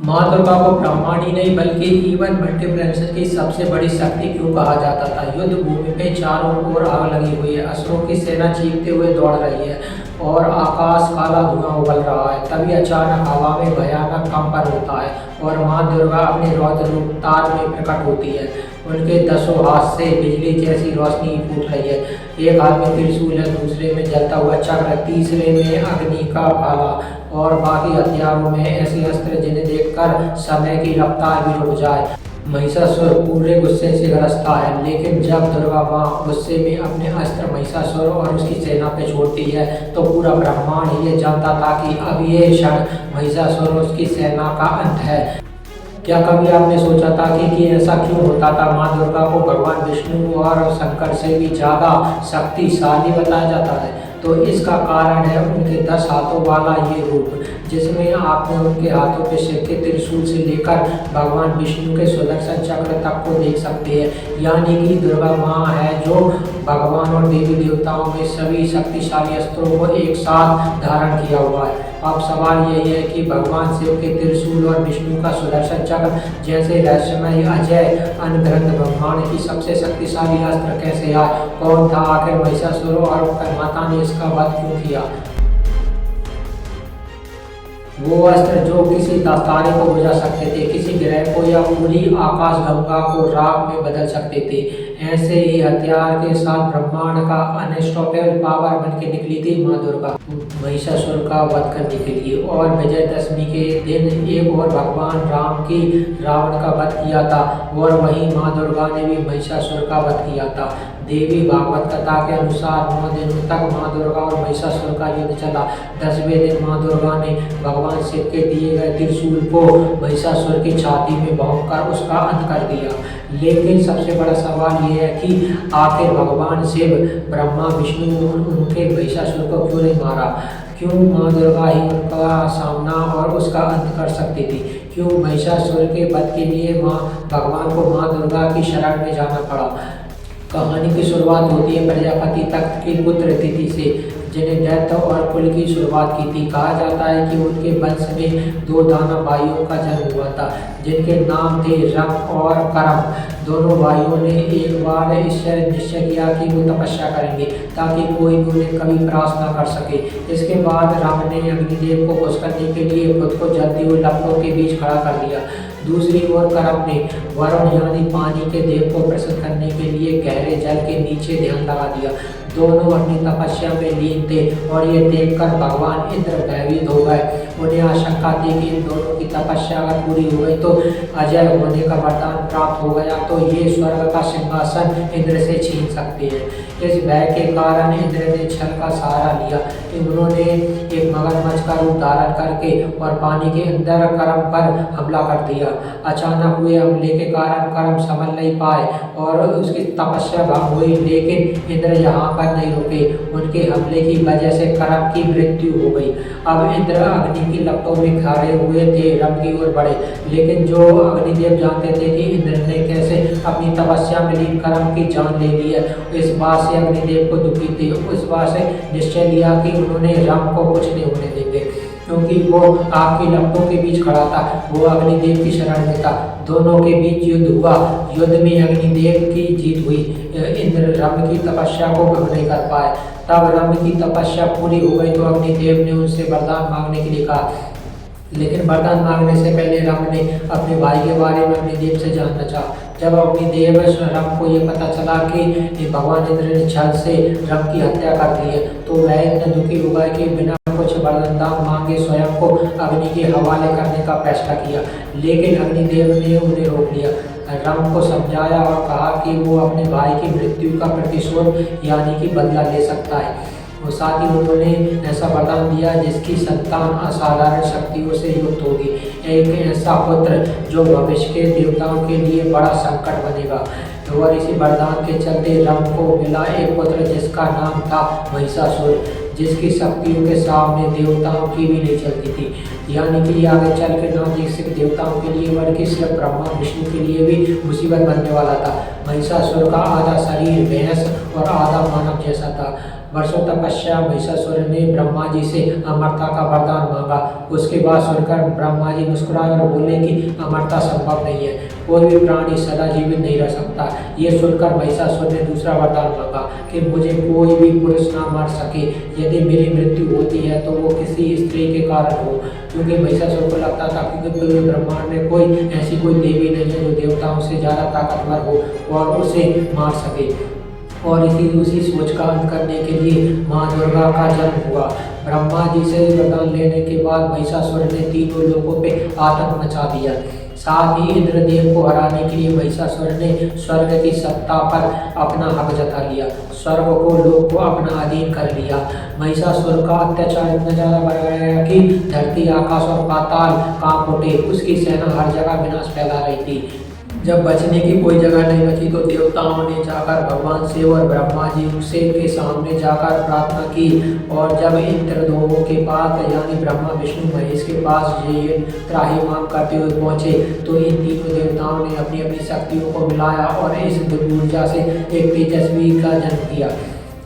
माँ दुर्गा को ब्रह्मांड ही नहीं बल्कि इवन मल्टीप्लेनेट्स की सबसे बड़ी शक्ति क्यों कहा जाता था। युद्ध भूमि पे चारों ओर आग लगी हुई है, असुरों की सेना चीखते हुए दौड़ रही है और आकाश काला धुआं उबल रहा है। तभी अचानक हवा में भयानक कंपन होता है और माँ दुर्गा अपने रौद्र रूप तार में प्रकट होती है। उनके दसों हाथ से बिजली जैसी रोशनी फूट रही है। एक हाथ में त्रिशूल है, दूसरे में जलता हुआ चक्र, तीसरे में अग्नि का भाला और बाकी हथियारों में ऐसे अस्त्र जिन्हें देखकर समय की रफ्तार भी रुक जाए। महिषासुर पूरे गुस्से से गरजता है, लेकिन जब दुर्गा माँ गुस्से में अपने अस्त्र महिषासुर और उसकी सेना पे छोड़ती है तो पूरा ब्रह्मांड ये जानता था कि अब ये क्षण महिषासुर और उसकी सेना का अंत है। क्या कभी आपने सोचा था कि ऐसा क्यों होता था? माँ दुर्गा को भगवान विष्णु और शंकर से भी ज़्यादा शक्तिशाली बताया जाता है। तो इसका कारण है उनके 10 हाथों वाला ये रूप, जिसमें आपने उनके हाथों पे सिर के त्रिशूल से लेकर भगवान विष्णु के सुदर्शन चक्र तक को देख सकते हैं। यानी कि दुर्गा माँ है जो भगवान और देवी देवताओं में सभी शक्तिशाली अस्त्रों को एक साथ धारण किया हुआ है। अब सवाल यही है कि भगवान शिव के त्रिशूल और विष्णु का सुदर्शन चक्र जैसे रहस्यमय अजय अनग्रंथ ब्रह्मांड की सबसे शक्तिशाली अस्त्र कैसे आए? कौन था आखिर महिषासुर और माता ने इसका वध क्यों किया? वो अस्त्र जो किसी तारे को बुझा सकते थे, किसी ग्रह को या पूरी आकाश गंगा को राख में बदल सकते थे। ऐसे ही हथियार के साथ ब्रह्मांड का अनस्टॉपेबल पावर बन के निकली थी माँ दुर्गा महिषासुर का वध करने के लिए। और विजयदशमी के दिन एक और भगवान राम की रावण का वध किया था और वहीं माँ दुर्गा ने भी महिषासुर का वध किया था। देवी भागवत कथा के अनुसार 9 दिनों तक माँ दुर्गा और महिषासुर का युद्ध चला। 10वें दिन माँ दुर्गा ने भगवान शिव के दिए गए त्रिशूल को महिषासुर की छाती में भोंककर उसका अंत कर दिया। लेकिन सबसे बड़ा सवाल यह है कि आखिर भगवान शिव, ब्रह्मा, विष्णु उनके महिषासुर को क्यों नहीं मारा? क्यों माँ दुर्गा ही उनका सामना और उसका अंत कर सकती थी? क्यों महिषासुर के वध के लिए भगवान को माँ दुर्गा की शरण में जाना पड़ा? कहानी की शुरुआत होती है प्रजापति तख्त की पुत्र तिथि से, जिन्हें दैत्य और कुल की शुरुआत की थी। कहा जाता है कि उनके वंश में 2 दानव भाइयों का जन्म हुआ था, जिनके नाम थे रम और करम। दोनों भाइयों ने एक बार निश्चय किया कि वो तपस्या करेंगे ताकि कोई भी उन्हें कभी परास्त न कर सके। इसके बाद रम ने अग्निदेव को खुश करने के लिए खुद को जलती हुई लपटों के बीच खड़ा कर दिया। दूसरी ओर करम ने वरुण यानी पानी के देव को प्रसन्न करने के लिए गहरे जल के नीचे ध्यान लगा दिया। दोनों अपनी तपस्या में लीन थे और ये देखकर भगवान इंद्र भयभीत हो गए। उन्हें आशंका थी कि इन दोनों की तपस्या अगर पूरी हो गई तो अजय होने का वरदान प्राप्त हो गया तो ये स्वर्ग का सिंहासन इंद्र से छीन सकते हैं। इस भय के कारण इंद्र ने छल का सहारा लिया। उन्होंने एक मगरमच्छ का रूप धारण करके और पानी के अंदर करम पर हमला कर दिया। अचानक हुए हमले के कारण करम संभल नहीं पाए और उसकी तपस्या भंग हुई, लेकिन इंद्र यहाँ पर नहीं रुके। उनके हमले की वजह से करम की मृत्यु हो गई। अब इंद्र अग्नि की लपटों में खड़े हुए थे, रम की ओर बढ़े, लेकिन जो अग्निदेव जानते थे कि इंद्र ने कैसे अपनी तपस्या में लीन करम की जान ले ली है, इस बात से अग्निदेव को दुखी थे। उस बात से निश्चय लिया कि उन्होंने रम को कुछ नहीं होने देंगे, क्योंकि वो आग की लपटों के बीच खड़ा था, वो अग्निदेव की शरण में था। दोनों के बीच युद्ध हुआ। युद्ध में अग्निदेव की जीत हुई। इंद्र रम की तपस्या को भंग नहीं कर पाए। तब रम की तपस्या पूरी हो गई तो अग्निदेव ने उनसे वरदान मांगने के लिए कहा, लेकिन वरदान मांगने से पहले रम ने अपने भाई के बारे में अग्निदेव से जानना चाहा। जब अग्निदेव रम को ये पता चला कि भगवान इंद्र ने छल से रम की हत्या कर दी है तो वह इतना दुखी हुआ कि बिना कुछ वरदान मांगे स्वयं को अग्नि के हवाले करने का फैसला किया। लेकिन अग्निदेव ने उन्हें रोक लिया। रम को समझाया और कहा कि वो अपने भाई की मृत्यु का प्रतिशोध यानी कि बदला ले सकता है। और साथ ही उन्होंने ऐसा वरदान दिया जिसकी संतान असाधारण शक्तियों से युक्त होगी, एक ऐसा पुत्र जो भविष्य के देवताओं के लिए बड़ा संकट बनेगा। और इसी वरदान के चलते रम को मिला एक पुत्र जिसका नाम था महिषासुर, जिसकी शक्तियों के सामने देवताओं की भी नहीं चलती थी। यानी कि आगे चल के न देख सिर्फ देवताओं के लिए बल्कि सिर्फ ब्रह्मा विष्णु के लिए भी मुसीबत बनने वाला था। महिषासुर का आधा शरीर भैंस और आधा मानव जैसा था। वर्षों तपस्या महिषासुर ने ब्रह्मा जी से अमरता का वरदान मांगा। उसकी बात सुनकर ब्रह्मा जी मुस्कुराए और बोले कि अमरता संभव नहीं है, कोई भी प्राणी सदा जीवित नहीं रह सकता। ये सुनकर महिषासुर ने दूसरा वरदान मांगा कि मुझे कोई भी पुरुष ना मार सके, यदि मेरी मृत्यु होती है तो वो किसी स्त्री के कारण हो, क्योंकि महिषासुर को लगता था कि पूरे ब्रह्मांड में कोई ऐसी कोई देवी नहीं है जो देवताओं से ज़्यादा ताकतवर हो और उसे मार सके। और उसी सोच का अंत करने के लिए माँ दुर्गा का जन्म हुआ। ब्रह्मा जी से वरदान लेने के बाद महिषासुर ने तीनों लोगों पे आतंक मचा दिया। साथ ही इंद्रदेव को हराने के लिए महिषासुर ने स्वर्ग की सत्ता पर अपना हक जता लिया, स्वर्ग को लोक को अपना अधीन कर लिया। महिषासुर का अत्याचार इतना ज्यादा बढ़ गया कि धरती, आकाश और पाताल कांप उठे। उसकी सेना हर जगह विनाश फैला रही थी। जब बचने की कोई जगह नहीं बची तो देवताओं ने जाकर भगवान शिव और ब्रह्मा जी से के सामने जाकर प्रार्थना की। और जब इंद्र दोनों के पास यानी ब्रह्मा विष्णु महेश के पास ये त्राहिमाम करते हुए पहुंचे तो इन तीनों देवताओं ने अपनी अपनी शक्तियों को मिलाया और इस ऊर्जा से एक तेजस्वी का जन्म किया।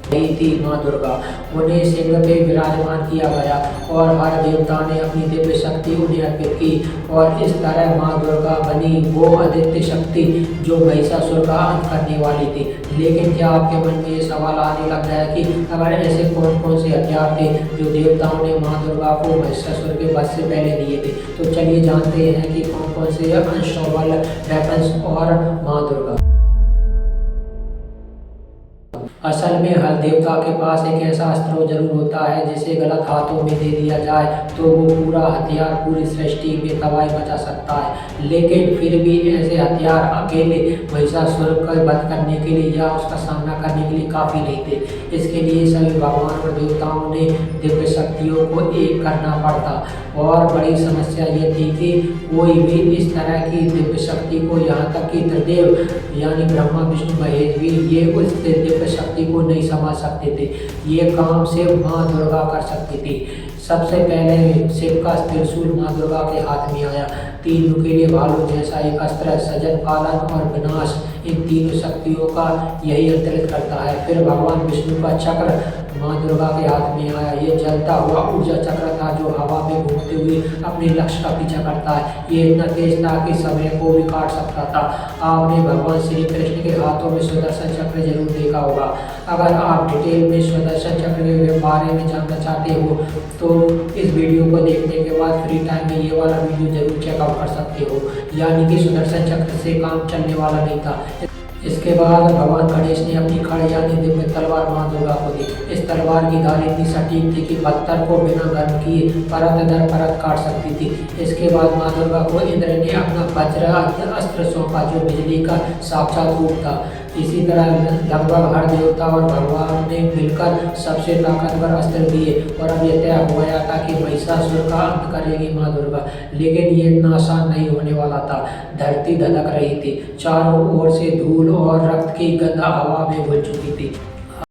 यही थी माँ दुर्गा। उन्हें सिंह पे विराजमान किया गया और हर देवता ने अपनी दिव्य शक्ति उन्हें अर्पित की और इस तरह माँ दुर्गा बनी वो आदित्य शक्ति जो महिषासुर का अंत करने वाली थी। लेकिन क्या आपके मन में ये सवाल आने लग गया कि अगर ऐसे कौन कौन से हथियार थे जो देवताओं ने माँ दुर्गा को महिषासुर के वध से पहले दिए थे? तो चलिए जानते हैं कि कौन कौन से अनस्टॉपेबल वेपन्स और माँ दुर्गा। असल में हर देवता के पास एक ऐसा अस्त्र जरूर होता है जिसे गलत हाथों में दे दिया जाए तो वो पूरा हथियार पूरी सृष्टि में तबाही मचा सकता है। लेकिन फिर भी ऐसे हथियार अकेले महिषासुर का वध करने के लिए या उसका सामना करने के लिए काफ़ी नहीं थे। इसके लिए सभी भगवान और देवताओं ने दिव्य शक्तियों को एक करना पड़ता। और बड़ी समस्या ये थी कि कोई भी इस तरह की दिव्य शक्ति को, यहाँ तक कि त्रिदेव यानी ब्रह्मा विष्णु महेश भी ये उस दिव्य शक्ति को नहीं समझ सकते थे। ये काम सिर्फ माँ दुर्गा कर सकती थी। सबसे पहले शिव का त्रिशूल माँ दुर्गा के हाथ में आया। तीन नुकीले भालू जैसा एक अस्त्र सजन पालन और विनाश, इन तीनों शक्तियों का यही अंतरित करता है। फिर भगवान विष्णु का चक्र माँ दुर्गा के हाथ में आया। ये जलता हुआ ऊर्जा चक्र था जो हवा में घूमते हुए अपने लक्ष्य का पीछा करता है। ये इतना तेज था कि समय को भी काट सकता था। आपने भगवान श्री कृष्ण के हाथों में सुदर्शन चक्र जरूर देखा होगा। अगर आप डिटेल में सुदर्शन चक्र के बारे में जानना चाहते हो तो इस वीडियो को देखने के बाद फ्री टाइम में ये वाला वीडियो जरूर चेकआउट कर सकते हो। यानी कि सुदर्शन चक्र से काम चलने वाला नहीं था। इसके बाद भगवान गणेश ने अपनी खड़ यानी दिव्य तलवार माँ दुर्गा को दी। इस तलवार की धार इतनी सटीक थी कि पत्थर को बिना गर्म किए परत दर परत काट सकती थी। इसके बाद माँ दुर्गा को इंद्र ने अपना वज्र अस्त्र सौंपा जो बिजली का साक्षात रूप था। इसी तरह लगभग हर देवता और भगवान ने मिलकर सबसे ताकतवर अस्त्र दिए और अब यह तय हो गया था कि महिषासुर का अंत करेगी माँ दुर्गा। लेकिन ये इतना आसान नहीं होने वाला था। धरती धधक रही थी, चारों ओर से धूल और रक्त की गंध हवा में घुल चुकी थी।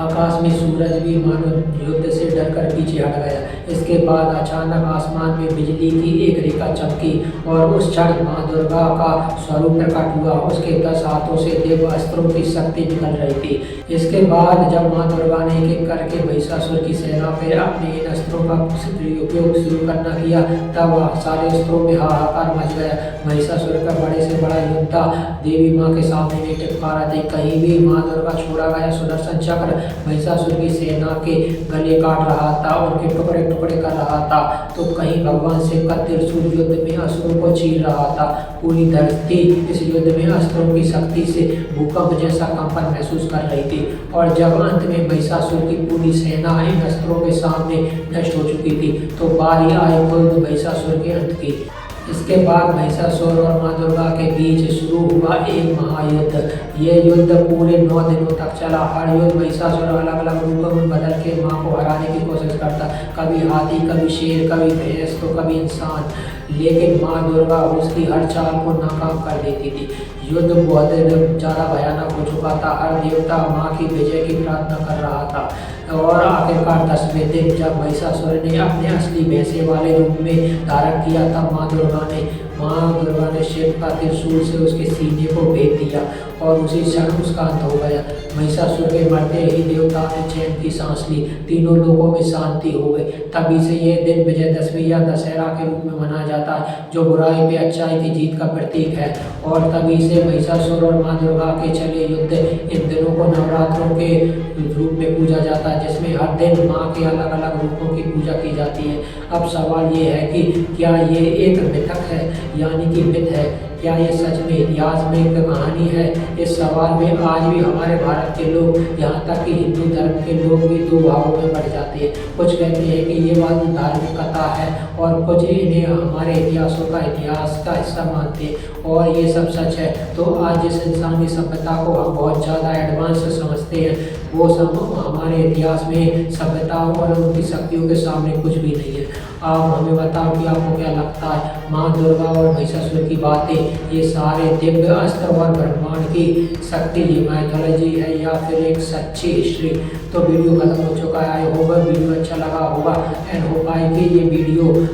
आकाश में सूरज भी मानो युद्ध से डरकर पीछे हट गया। इसके बाद अचानक आसमान में बिजली की एक रेखा चमकी और उस क्षण माँ दुर्गा का स्वरूप प्रकट हुआ। उसके 10 हाथों से दिव्य अस्त्रों की शक्ति निकल रही थी। इसके बाद जब माँ दुर्गा ने एक एक करके महिषासुर की सेना पर अपने इन अस्त्रों का उपयोग शुरू करना किया तब सारे अस्त्रों में हाहाकार मच गया। महिषासुर का बड़े से बड़ा योद्धा देवी माँ के सामने नहीं टिक पा रहा थे। कहीं भी माँ दुर्गा छोड़ा गया सुदर्शन चक्र महिषासुर की सेना के गले काट रहा था, उनके टुकड़े टुकड़े कर रहा था, तो कहीं भगवान शिव का त्रिशूल युद्ध में असुरों को चीर रहा था। पूरी धरती इस युद्ध में अस्त्रों की शक्ति से भूकंप जैसा कंपन महसूस कर रही थी। और जब अंत में महिषासुर की पूरी सेना इन अस्त्रों के सामने नष्ट हो चुकी थी तो बारी आई खुद महिषासुर के अंत की। इसके बाद महिषासुर और माँ दुर्गा के बीच शुरू हुआ एक महायुद्ध। ये युद्ध पूरे 9 दिनों तक चला। हर युद्ध महिषासुर अलग अलग रूपों में बदल के माँ को हराने की कोशिश करता, कभी हाथी, कभी शेर, कभी भैंस तो कभी इंसान। लेकिन माँ दुर्गा उसकी हर चाल को नाकाम कर देती थी। युद्ध बहुत ज़्यादा भयानक हो चुका था। हर देवता माँ की विजय की प्रार्थना कर रहा था। और आखिरकार 10वें दिन जब महिषासुर ने अपने असली भैंसे वाले रूप में धारण किया तब माँ दुर्गा ने शिव का त्रिशूल से उसके सीने को भेद दिया और उसी क्षण उसका अंत हो गया। महिषासुर के मरते ही देवताओं ने चैन की सांस ली, तीनों लोगों में शांति हो गई। तभी से यह दिन विजयदशमी या दशहरा के रूप में मनाया जाता है, जो बुराई पे अच्छाई की जीत का प्रतीक है। और तभी से महिषासुर और माँ दुर्गा के चले युद्ध इन दिनों को नवरात्रों के रूप में पूजा जाता है, जिसमें हर दिन माँ के अलग अलग रूपों की पूजा की जाती है। अब सवाल ये है कि क्या ये एक मिथक है, यानी कि मिथ है, क्या ये सच में इतिहास में एक कहानी है? इस सवाल में आज भी हमारे भारत के लोग, यहाँ तक कि हिंदू धर्म के लोग भी दो भागों में बढ़ जाते हैं। कुछ कहते हैं कि ये बात धार्मिक कथा है और कुछ इन्हें हमारे इतिहास का हिस्सा मानते हैं और ये सब सच है। तो आज जिस इंसानी सभ्यता को हम बहुत ज़्यादा एडवांस समझते हैं, वो सब हमारे इतिहास में सभ्यताओं और उनकी शक्तियों के सामने कुछ भी नहीं है। आप हमें बताओ कि आपको क्या लगता है, माँ दुर्गा और महिषासुर की बातें, ये सारे दिव्य अस्त्र और ब्रह्मांड की शक्ति, ये माइथोलॉजी है या फिर एक सच्ची हिस्ट्री? तो वीडियो खत्म हो चुका है। आई होप वीडियो अच्छा लगा होगा एंड होप आई कि ये वीडियो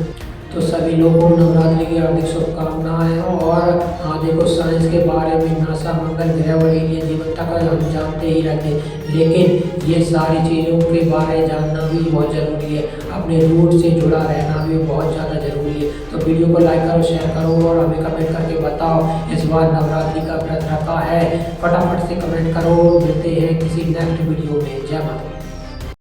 तो सभी लोगों को नवरात्रि की हार्दिक शुभकामनाएं। और हाँ देखो, साइंस के बारे में नासा मंगल ग्रह और एलियन जीवन तक हम जानते ही रहते हैं, लेकिन ये सारी चीज़ों के बारे में जानना भी बहुत ज़रूरी है। अपने रूट से जुड़ा रहना भी बहुत ज़्यादा ज़रूरी है। तो वीडियो को लाइक करो, शेयर करो और हमें कमेंट करके बताओ इस बार नवरात्रि का व्रत रखा है। फटाफट से कमेंट करो। मिलते हैं किसी नेक्स्ट वीडियो में। जय माता।